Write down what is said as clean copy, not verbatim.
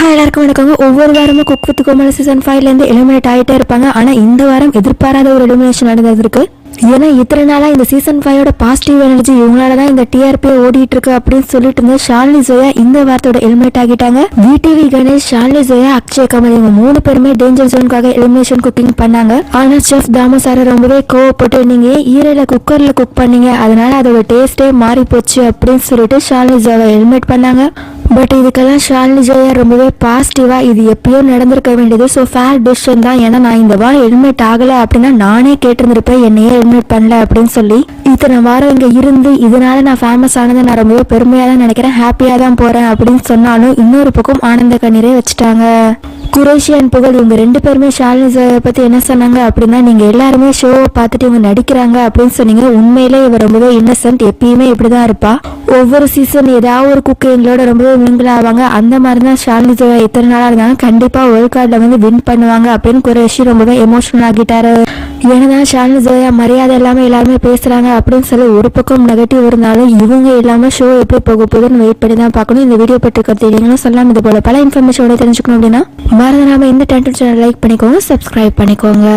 எல்லாருக்கும் வணக்கங்க. ஒவ்வொரு வாரமும் cook with Comali season 5 eliminate ஆகிட்டே இருப்பாங்க. ஆனா இந்த வாரம் எதிர்பாராத ஒரு எலிமினேஷன் நடந்திருக்கு. ஏன்னா இத்தனை நாளா இந்த சீசன் 5 பாசிட்டிவ் எனர்ஜி இவங்களாலதான் இந்த டிஆர்பி ஓடிட்டு இருக்கு அப்படின்னு சொல்லிட்டு இருந்த ஷாலினி ஜோயா இந்த வாரத்தோட எலிமினேட் ஆகிட்டாங்க. விடிவி கணேஷ், ஷாலினி ஜோயா, அக்ஷய் கமல் இவங்க 3 பேருமே டேஞ்சர் ஜோனுக்காக எலிமினேஷன் குக்கிங் பண்ணாங்க. ஆனா செஃப் தாமு சார் ரொம்பவே கோவப்பட்டு நீங்க ஈரல குக்கர்ல குக் பண்ணீங்க, அதனால அதோட டேஸ்டே மாறி போச்சு அப்படின்னு சொல்லிட்டு ஷாலினி ஜோயா எலிமினேட் பண்ணாங்க. பட் இதுக்கெல்லாம் ஷாலினி ஜோயா ரொம்பவே பாசிட்டிவா இது எப்பயோ நடந்திருக்க வேண்டியது, ஸோ ஃபேர் டிசிஷன் தான். ஏன்னா நான் இந்த வாரம் எலிமினேட் ஆகலை அப்படின்னா நானே கேட்டிருந்திருப்பேன் என்னையே எலிமினேட் பண்ணல அப்படின்னு சொல்லி. இத்தனை வாரம் இங்கே இருந்து இதனால நான் ஃபேமஸ் ஆனதை நான் ரொம்பவே பெருமையாக தான் நினைக்கிறேன், ஹாப்பியாக தான் போகிறேன் அப்படின்னு சொன்னாலும் இன்னொரு பக்கம் ஆனந்த கண்ணீரே வச்சுட்டாங்க. குரேஷி அண்ட் புகழ் இவங்க 2 பேருமே ஷாலினி ஜோயா பற்றி என்ன சொன்னாங்க அப்படின்னா, நீங்கள் எல்லாருமே ஷோவை பார்த்துட்டு இவங்க நடிக்கிறாங்க அப்படின்னு சொன்னீங்க, உண்மையிலே இவ ரொம்பவே இன்னசென்ட், எப்பயுமே இப்படி தான் இருப்பா. ஒவ்வொரு சீசன் ஏதாவது ஒரு குக்கு எங்களோட ரொம்பவே மிங்கிள் ஆவாங்க, அந்த மாதிரி தான் ஷாலினி ஜோயா இத்தனை நாளாக இருந்தாங்க, கண்டிப்பாக வேர்ல்ட் கார்டில் வின் பண்ணுவாங்க அப்படின்னு குரேஷி ரொம்பவே எமோஷனல் ஆகிட்டாரு. ஏன்னா ஷாலினி ஜோயா மரியாதை எல்லாமே எல்லாருமே பேசுகிறாங்க அப்படின்னு சொல்லி ஒரு பக்கம் நெகட்டிவ் இருந்தாலும் இவங்க இல்லாமல் ஷோ எப்படி போக போகுதுன்னு வெயிட் பண்ணி தான் பார்க்கணும். இந்த வீடியோ பற்றி கருத்து நீங்களும் சொல்லலாம். இது போல பல இன்ஃபர்மேஷனோட தெரிஞ்சுக்கணும் அப்படின்னா மறந்துடாம இந்த 10 சேனல் லைக் பண்ணிக்கோங்க, சப்ஸ்கிரைப் பண்ணிக்கோங்க.